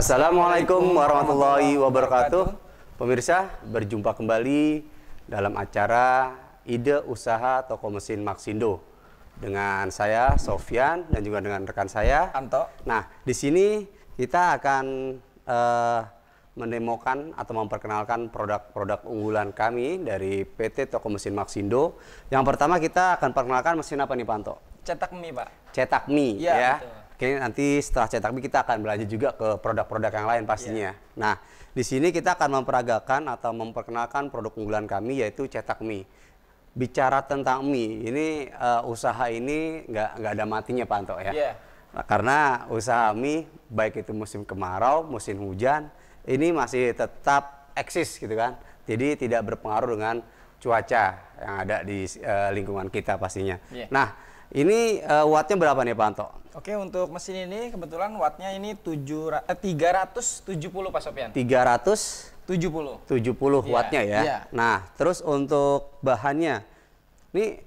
Assalamualaikum warahmatullahi wabarakatuh. Pemirsa, berjumpa kembali dalam acara Ide Usaha Toko Mesin Maxindo dengan saya Sofyan dan juga dengan rekan saya Anto. Nah, di sini kita akan mendemokan atau memperkenalkan produk-produk unggulan kami dari PT Toko Mesin Maxindo. Yang pertama kita akan perkenalkan mesin apa nih, Pak Anto? Cetak mie, Pak. Cetak mie ya. Betul. Oke, nanti setelah cetak mie kita akan belajar juga ke produk-produk yang lain pastinya. Nah, di sini kita akan memperagakan atau memperkenalkan produk unggulan kami yaitu cetak mie. Bicara tentang mie, ini usaha ini nggak ada matinya, Pak Anto ya. Nah, karena usaha mie baik itu musim kemarau, musim hujan, ini masih tetap eksis gitu kan. Jadi tidak berpengaruh dengan cuaca yang ada di lingkungan kita pastinya. Nah, ini wattnya berapa nih, Pak Anto? Oke, untuk mesin ini kebetulan wattnya ini 370, Pak Sofyan. 370 wattnya ya. Nah, terus untuk bahannya, ini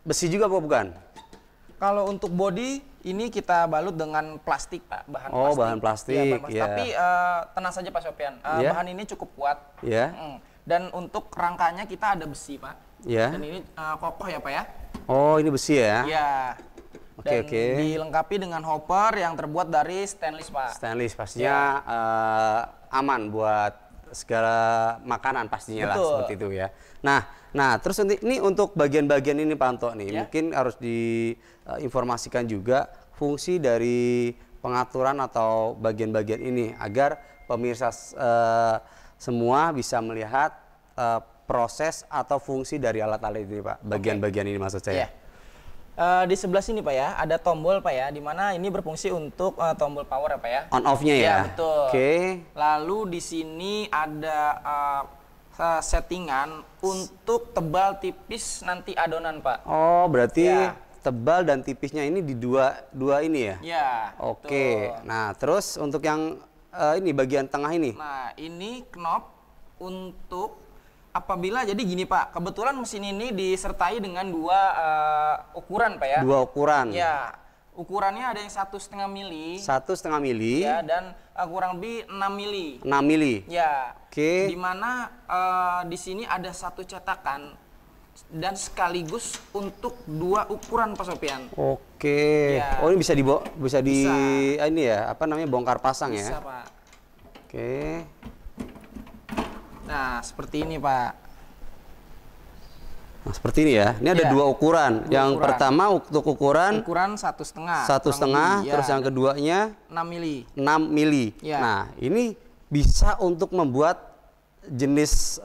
besi juga apa bukan? Kalau untuk bodi ini kita balut dengan plastik, Pak. Bahan plastik. Bahan plastik. Ya. Tapi tenang saja, Pak Sofyan. Bahan ini cukup kuat. Dan untuk rangkanya kita ada besi, Pak. Dan ini kokoh ya, Pak ya. Oh, ini besi ya? Iya. Dan dilengkapi dengan hopper yang terbuat dari stainless, Pak. Stainless pastinya aman buat segala makanan pastinya lah seperti itu ya. Nah, terus ini untuk bagian-bagian ini, Pak Anto nih, mungkin harus diinformasikan juga fungsi dari pengaturan atau bagian-bagian ini agar pemirsa semua bisa melihat proses atau fungsi dari alat-alat ini, Pak. Bagian-bagian ini maksud saya. Di sebelah sini, Pak ya, ada tombol, Pak ya, di mana ini berfungsi untuk tombol power ya, Pak ya. On off-nya ya. Ya, betul. Oke. Lalu di sini ada settingan untuk tebal tipis nanti adonan, Pak. Oh, berarti tebal dan tipisnya ini di dua ini ya? Ya. Oke. Nah, terus untuk yang ini bagian tengah ini? Nah, ini knob untuk apabila jadi gini, Pak, kebetulan mesin ini disertai dengan dua ukuran, Pak ya. Dua ukuran. Ya, ukurannya ada yang 1,5 mili. 1,5 mili. Ya, dan kurang lebih 6 mili. 6 mili. Ya. Oke. Dimana di sini ada satu cetakan dan sekaligus untuk dua ukuran, Pak Sofyan. Oke. Oh, ini bisa ini ya, apa namanya, bongkar pasang ya? Bisa, Pak. Oke. Nah, seperti ini, Pak. Nah, seperti ini ya. Ini ada dua ukuran. Yang pertama untuk ukuran 1,5. 1,5, terus yang keduanya 6 mili. 6 mili. Nah, ini bisa untuk membuat jenis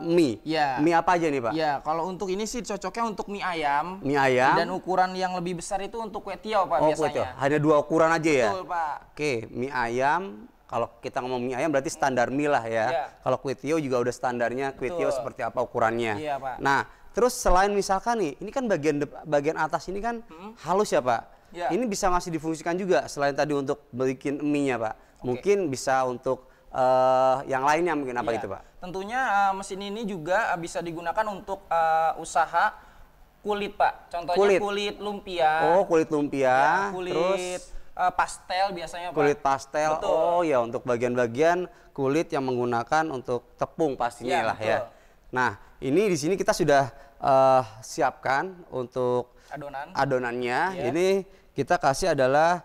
mie. Mie apa aja nih, Pak? Ya, kalau untuk ini sih cocoknya untuk mie ayam. Mie ayam. Dan ukuran yang lebih besar itu untuk kue tiaw, Pak, biasanya. Hanya dua ukuran aja ya? Betul, Pak. Oke, mie ayam. Kalau kita ngomong mie ayam berarti standar mie lah ya. Kalau kue tiaw juga udah standarnya kue tiaw seperti apa ukurannya. Iya, Pak. Nah, terus selain misalkan nih, ini kan bagian atas ini kan halus ya, Pak. Ini bisa masih difungsikan juga selain tadi untuk bikin mie-nya, Pak. Mungkin bisa untuk yang lainnya mungkin apa gitu, Pak? Tentunya mesin ini juga bisa digunakan untuk usaha kulit, Pak. Contohnya kulit lumpia. Oh, kulit lumpia. Kulit terus pastel biasanya, Pak. Kulit pastel. Betul. Oh ya, untuk bagian-bagian kulit yang menggunakan untuk tepung pastinya lah ya. Nah, ini di sini kita sudah siapkan untuk adonannya. Ini kita kasih adalah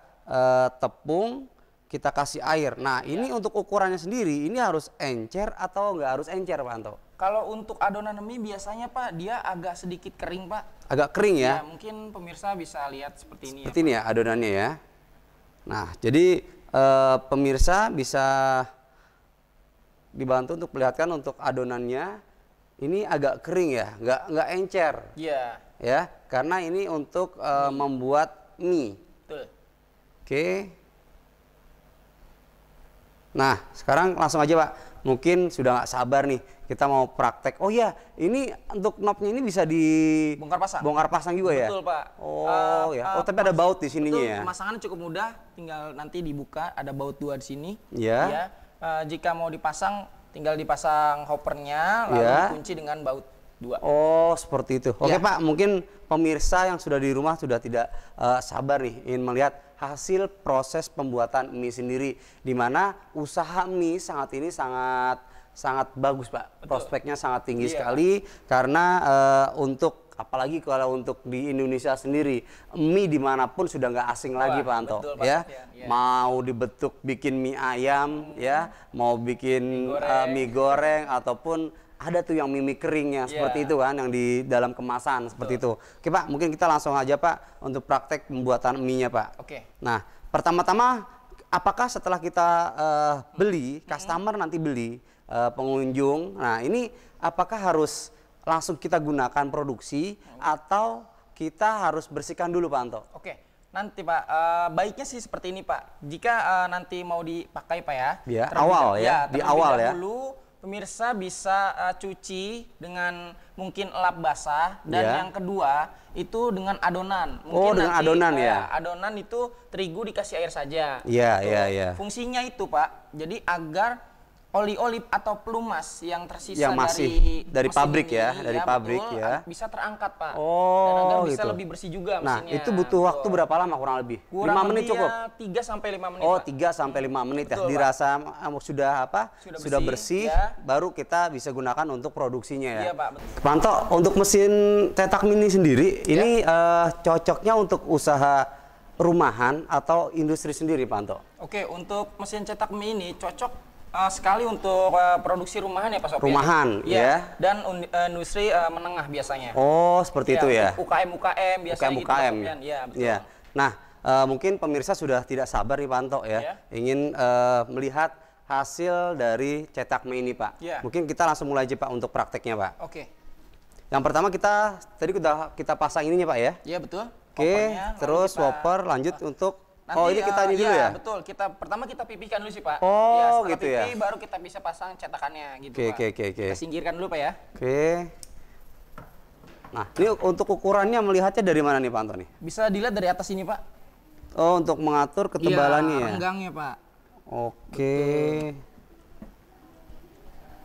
tepung, kita kasih air. Nah, ini untuk ukurannya sendiri, ini harus encer atau nggak harus encer, Pak Anto? Kalau untuk adonan mie biasanya, Pak, dia agak sedikit kering, Pak. Agak kering ya? Ya, mungkin pemirsa bisa lihat seperti ini. Seperti ini ya adonannya ya. Nah, jadi pemirsa bisa dibantu untuk perlihatkan untuk adonannya ini agak kering ya, nggak encer. Iya. Ya, karena ini untuk membuat mie. Betul. Oke. Nah, sekarang langsung aja, Pak. Mungkin sudah nggak sabar nih, kita mau praktek. Oh ya, ini untuk knobnya ini bisa bongkar pasang. Bongkar pasang juga ya? Betul, Pak. Oh ya. Oh, tapi ada baut di sininya ya. Pemasangannya cukup mudah, tinggal nanti dibuka, ada baut 2 di sini. Ya. Jika mau dipasang, tinggal dipasang hoppernya, lalu dikunci dengan baut 2. Oh, seperti itu. Oke, Pak, mungkin pemirsa yang sudah di rumah sudah tidak sabar nih ingin melihat hasil proses pembuatan mie sendiri, di mana usaha mie ini sangat bagus Pak. Betul. Prospeknya sangat tinggi sekali karena untuk apalagi kalau untuk di Indonesia sendiri, mie dimanapun sudah nggak asing lagi Pak Anto, ya. Mau dibentuk bikin mie ayam, ya, mau bikin mie goreng ataupun ada tuh yang mie keringnya seperti itu kan, yang di dalam kemasan seperti itu. Oke Pak, mungkin kita langsung aja Pak untuk praktek pembuatan mie-nya Pak. Oke. Nah, pertama-tama apakah setelah kita beli, customer nanti beli, pengunjung, nah ini apakah harus langsung kita gunakan produksi atau kita harus bersihkan dulu Pak Anto? Oke, nanti Pak, baiknya sih seperti ini Pak. Jika nanti mau dipakai Pak ya, di awal ya. Dulu pemirsa bisa cuci dengan mungkin lap basah dan yang kedua itu dengan adonan. Mungkin dengan adonan ya. Adonan itu terigu dikasih air saja. Iya. Fungsinya itu Pak, jadi agar oli-oli atau pelumas yang tersisa yang masih dari pabrik ini, dari pabrik bisa terangkat Pak. Dan agar bisa lebih bersih juga mesinnya. Nah, itu butuh waktu berapa lama kurang lebih? 5 menit cukup? 3 sampai 5 menit. Oh, 3 sampai 5 menit ya. Dirasa sudah sudah bersih baru kita bisa gunakan untuk produksinya ya. Iya, Pak. Pak Anto, untuk mesin cetak mini sendiri ini cocoknya untuk usaha rumahan atau industri sendiri Pak Anto? Oke, untuk mesin cetak mie ini cocok sekali untuk produksi rumahan ya Pak Sofian. Rumahan ya. Dan industri menengah biasanya. Oh, seperti itu ya. UKM biasanya gitu Pak Sofian. Ya, betul. Ya. Nah, mungkin pemirsa sudah tidak sabar nih Pak Anto ya. Ingin melihat hasil dari cetak mie ini Pak. Mungkin kita langsung mulai aja Pak untuk prakteknya Pak. Oke. Yang pertama tadi kita pasang ininya Pak ya. Iya, betul. Oke, terus whopper lanjut untuk nanti, ini kita ini dulu ya? Betul, pertama kita pipihkan dulu sih Pak. Oh, gitu ya? Pipih baru kita bisa pasang cetakannya gitu Pak. Oke. Kita singkirkan dulu Pak ya. Oke. Nah, ini untuk ukurannya melihatnya dari mana nih Pak Anto nih? Bisa dilihat dari atas ini Pak. Oh, untuk mengatur ketebalannya ya? Renggangnya Pak. Oke.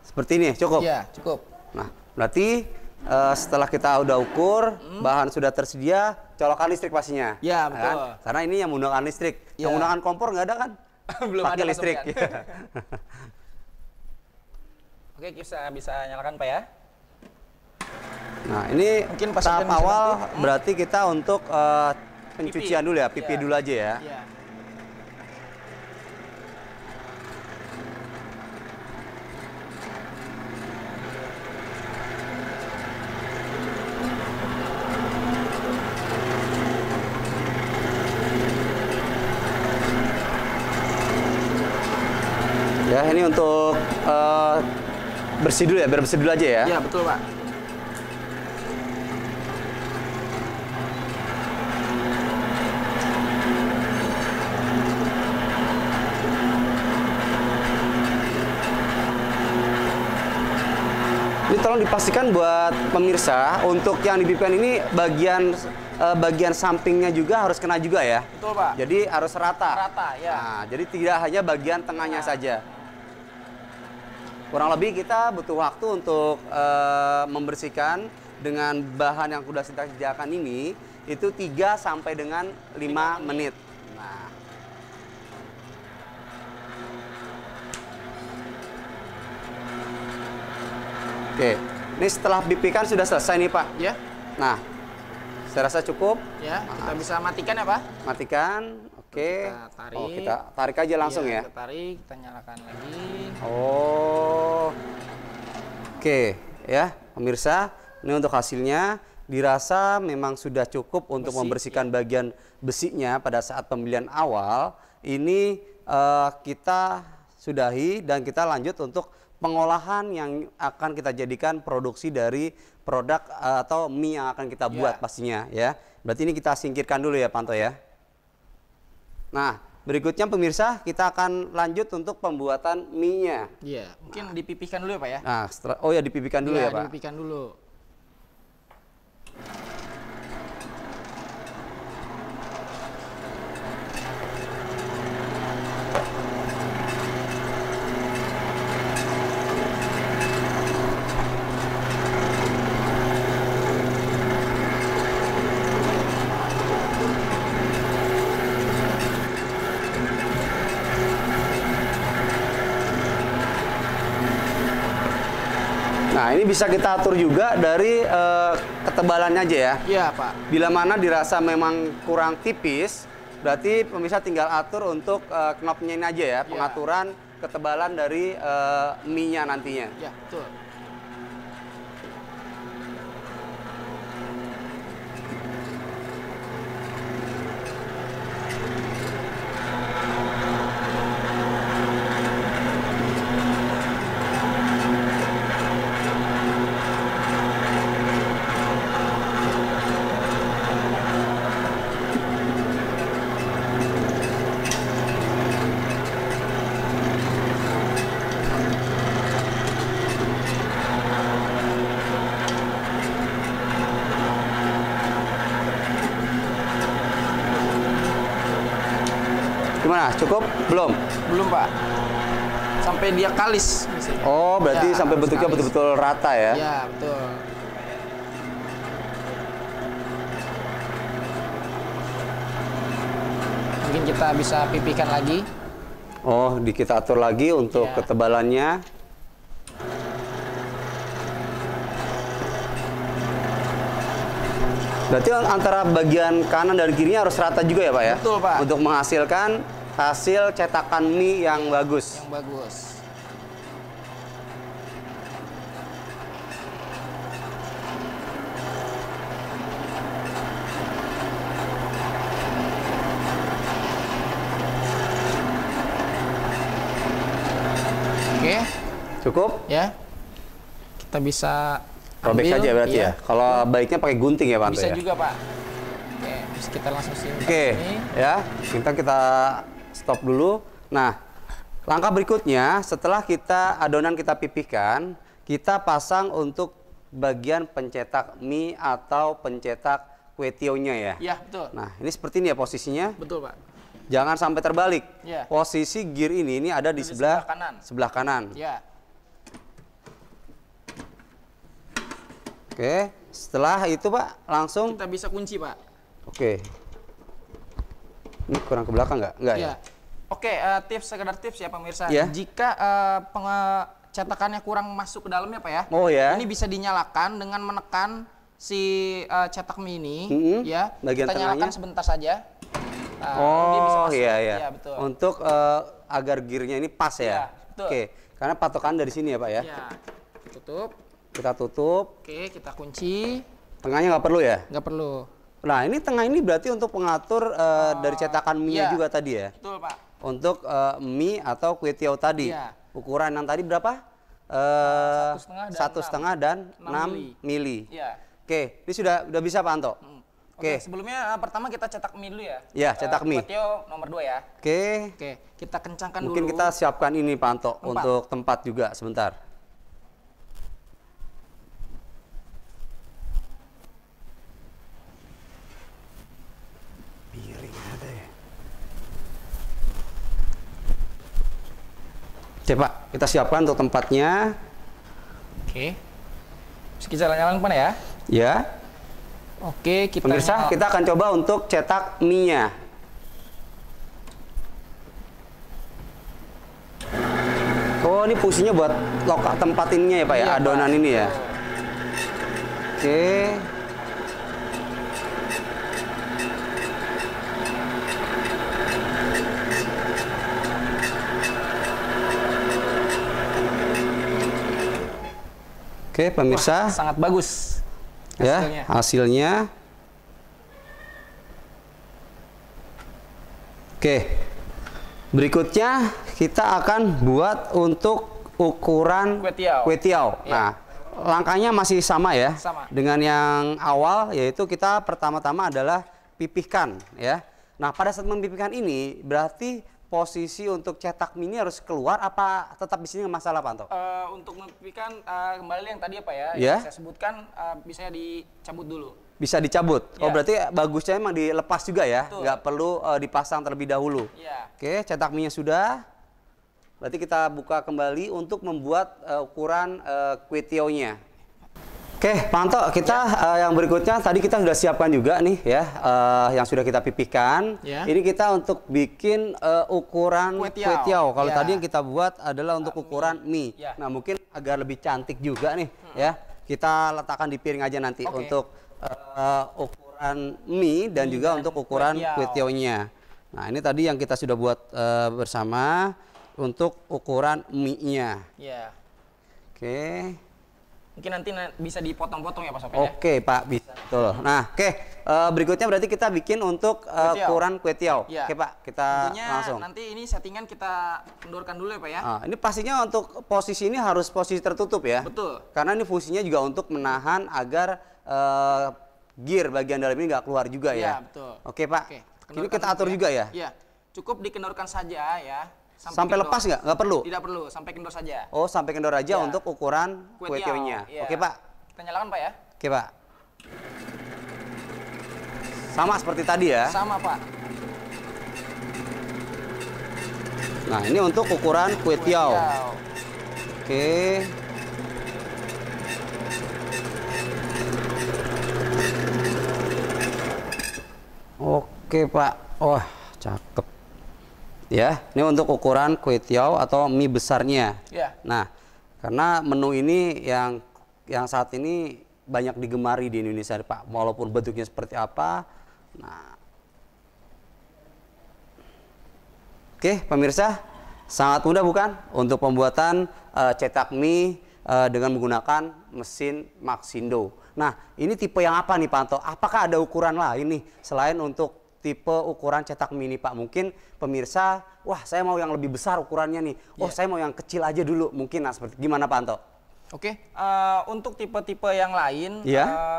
Seperti ini cukup? Iya, cukup. Nah, berarti setelah kita udah ukur, bahan sudah tersedia, colokan listrik pastinya. Ya, betul. Kan? Karena ini yang menggunakan listrik. Yang menggunakan kompor nggak ada kan? Belum pakai ada listrik. Oke, bisa nyalakan Pak ya. Nah, ini mungkin tahap awal berarti kita untuk pencucian dulu ya, pipi dulu aja ya. Ya, ini untuk bersih dulu ya, biar bersih dulu aja ya. Iya, betul Pak. Ini tolong dipastikan buat pemirsa, untuk yang dipipihkan ini bagian sampingnya juga harus kena juga ya. Betul Pak. Jadi harus rata. Rata ya. Nah, jadi tidak hanya bagian tengahnya saja. Kurang lebih kita butuh waktu untuk membersihkan dengan bahan yang sudah kita sediakan ini itu 3 sampai dengan 5 menit. Nah. Oke, ini setelah pipihkan sudah selesai nih Pak. Ya. Nah, saya rasa cukup. Ya, kita bisa matikan ya Pak. Matikan. Oke. Kita tarik. Oh, kita tarik aja langsung ya. Kita tarik, kita nyalakan lagi. Oh. Oke, ya, pemirsa, ini untuk hasilnya dirasa memang sudah cukup untuk membersihkan bagian besinya pada saat pembelian awal. Ini kita sudahi dan kita lanjut untuk pengolahan yang akan kita jadikan produksi dari produk atau mie yang akan kita buat pastinya ya. Berarti ini kita singkirkan dulu ya Panto ya. Nah, berikutnya pemirsa kita akan lanjut untuk pembuatan mie-nya. Iya, mungkin dipipihkan dulu ya Pak ya. Nah, oh ya dipipihkan dulu ya Pak. Dipipihkan dulu. Nah, ini bisa kita atur juga dari ketebalannya aja ya. Iya, Pak. Bila mana dirasa memang kurang tipis, berarti pemirsa tinggal atur untuk knopnya ini aja ya, pengaturan ketebalan dari mie-nya nantinya. Ya, betul. Gimana? Cukup? Belum? Belum, Pak. Sampai dia kalis misalnya. Oh, berarti sampai bentuknya betul-betul rata ya? Ya, betul. Mungkin kita bisa pipihkan lagi. Oh, kita atur lagi untuk ketebalannya. Berarti antara bagian kanan dan kirinya harus rata juga ya, Pak ya? Betul, Pak. Untuk menghasilkan hasil cetakan mie yang bagus. Yang bagus. Oke. Cukup? Ya. Kita bisa robek saja berarti ya? Kalau baiknya pakai gunting ya, Pak? Bisa ya? juga, Pak. Oke, bisa kita langsung sini. Oke, ya. Kita stop dulu. Nah, langkah berikutnya setelah adonan kita pipihkan, kita pasang untuk bagian pencetak mie atau pencetak kue tionya ya? Iya, betul. Nah, ini seperti ini ya posisinya. Betul, Pak. Jangan sampai terbalik. Ya. Posisi gear ini ada di sebelah kanan. Sebelah kanan. Ya. Oke, setelah itu Pak, langsung kita bisa kunci, Pak. Oke. Ini kurang ke belakang nggak? Nggak ya? Oke, sekedar tips ya pemirsa. Ya. Jika cetakannya kurang masuk ke dalamnya, Pak ya. Oh ya. Ini bisa dinyalakan dengan menekan si cetak mie ini, ya. Bagian kita tengahnya. nyalakan sebentar saja. Dia bisa masuk. Iya. Ya, betul. Untuk agar gearnya ini pas ya. Ya, betul. Oke, karena patokan dari sini ya Pak ya. Ya. Tutup. Kita tutup. Oke, kita kunci. Tengahnya nggak perlu ya? Nggak perlu. Nah, ini tengah ini berarti untuk pengatur dari cetakan mie juga tadi ya? Betul, Pak. Untuk mie atau kue tiaw tadi. Iya. Ukuran yang tadi berapa? 1,5 dan 6 mili. Iya. Oke, ini sudah bisa Pak Anto? Oke, sebelumnya pertama kita cetak mie dulu ya. Ya, cetak mie. Kue tiaw nomor 2 ya. Oke. Kita kencangkan Mungkin dulu. kita siapkan ini Pak Anto untuk tempat juga sebentar. Oke Pak, kita siapkan untuk tempatnya. Oke. Bisa jalan-jalan Pak ya? Ya. Oke, pemirsa, kita akan coba untuk cetak mie-nya. Oh, ini fungsinya buat lokal tempat ininya ya Pak ya, adonan ini ya. Oke. Oke, pemirsa. Wah, sangat bagus hasilnya. Hasilnya. Oke. Berikutnya kita akan buat untuk ukuran kue tiaw. Ya. Nah, langkahnya masih sama ya. Sama. Dengan yang awal, yaitu kita pertama-tama adalah pipihkan ya. Nah, pada saat mempipihkan ini berarti posisi untuk cetak mie ini harus keluar apa tetap di sini nggak masalah Pak Anto? Untuk mempipihkan kembali yang tadi apa ya? Yeah. Yang saya sebutkan bisa dicabut dulu. Bisa dicabut. Yeah. Oh, berarti bagusnya emang dilepas juga ya, Betul. nggak perlu dipasang terlebih dahulu. Yeah. Oke, cetak mie-nya sudah. Berarti kita buka kembali untuk membuat ukuran kue tiaw-nya. Oke, Pak Anto, kita yang berikutnya tadi kita sudah siapkan juga nih ya, yang sudah kita pipihkan. Ini kita untuk bikin ukuran kue tiaw. Kalau tadi yang kita buat adalah untuk ukuran mie. Nah, mungkin agar lebih cantik juga nih ya, kita letakkan di piring aja nanti untuk ukuran mie dan juga untuk ukuran kue tiawnya. Nah, ini tadi yang kita sudah buat bersama untuk ukuran mie-nya. Oke. Mungkin nanti bisa dipotong-potong ya Pak Sopyan. Oke Pak, bisa. Betul. Nah, berikutnya berarti kita bikin untuk ukuran kue tiaw. Oke Pak, kita langsung. Nanti ini settingan kita kendorkan dulu ya Pak ya. Ini pastinya untuk posisi ini harus posisi tertutup ya. Betul. Karena ini fungsinya juga untuk menahan agar gear bagian dalam ini nggak keluar juga ya. Iya, betul. Oke Pak, ini kita atur juga ya. Iya, cukup dikendorkan saja ya. Sampai lepas nggak? Nggak perlu? Tidak perlu, sampai kendor saja. Oh, sampai kendor aja untuk ukuran kue tiawnya. Oke Pak. Kita nyalakan Pak ya. Oke Pak. Sama seperti tadi ya? Sama Pak. Nah, ini untuk ukuran kue tiaw. Oke. Oke Pak. Wah, cakep. Ya, ini untuk ukuran kue tiaw atau mie besarnya. Nah, karena menu ini yang saat ini banyak digemari di Indonesia Pak, walaupun bentuknya seperti apa. Nah, oke pemirsa, sangat mudah bukan untuk pembuatan cetak mie dengan menggunakan mesin Maxindo. Nah, ini tipe yang apa nih Pak Anto? Apakah ada ukuran lain nih selain untuk tipe ukuran cetak mie ini Pak? Mungkin pemirsa, wah saya mau yang lebih besar ukurannya nih. Oh saya mau yang kecil aja dulu mungkin. Nah seperti gimana Pak Anto? Oke, untuk tipe-tipe yang lain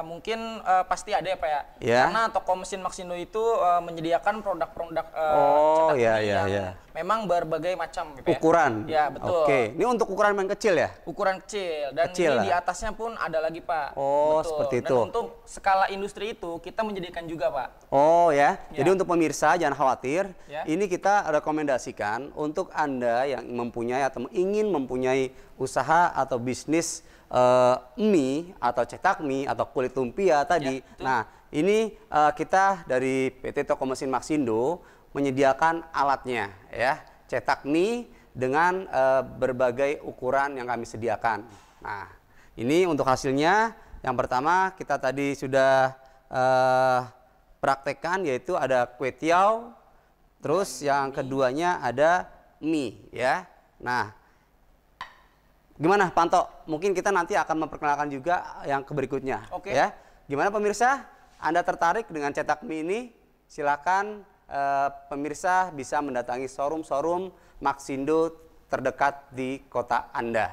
mungkin pasti ada ya Pak ya. Karena toko mesin Maxindo itu menyediakan produk-produk cetak mie yang memang berbagai macam gitu ya. Ukuran? Ya betul. Oke, ini untuk ukuran yang kecil ya? Ukuran kecil, dan ini di atasnya pun ada lagi Pak. Oh, betul. Seperti itu. Dan untuk skala industri itu kita menyediakan juga Pak. Oh ya, jadi untuk pemirsa jangan khawatir, ini kita rekomendasikan untuk Anda yang mempunyai atau ingin mempunyai usaha atau bisnis mie atau cetak mie atau kulit lumpia tadi. Nah, ini kita dari PT Toko Mesin Maxindo menyediakan alatnya ya, cetak mie dengan berbagai ukuran yang kami sediakan. Nah, ini untuk hasilnya. Yang pertama kita tadi sudah praktekkan, yaitu ada kue tiaw, terus yang keduanya ada mie ya. Nah, gimana Pak Anto? Mungkin kita nanti akan memperkenalkan juga yang berikutnya. Ya. Gimana pemirsa? Anda tertarik dengan cetak mie ini? Silakan pemirsa bisa mendatangi showroom-showroom Maxindo terdekat di kota Anda.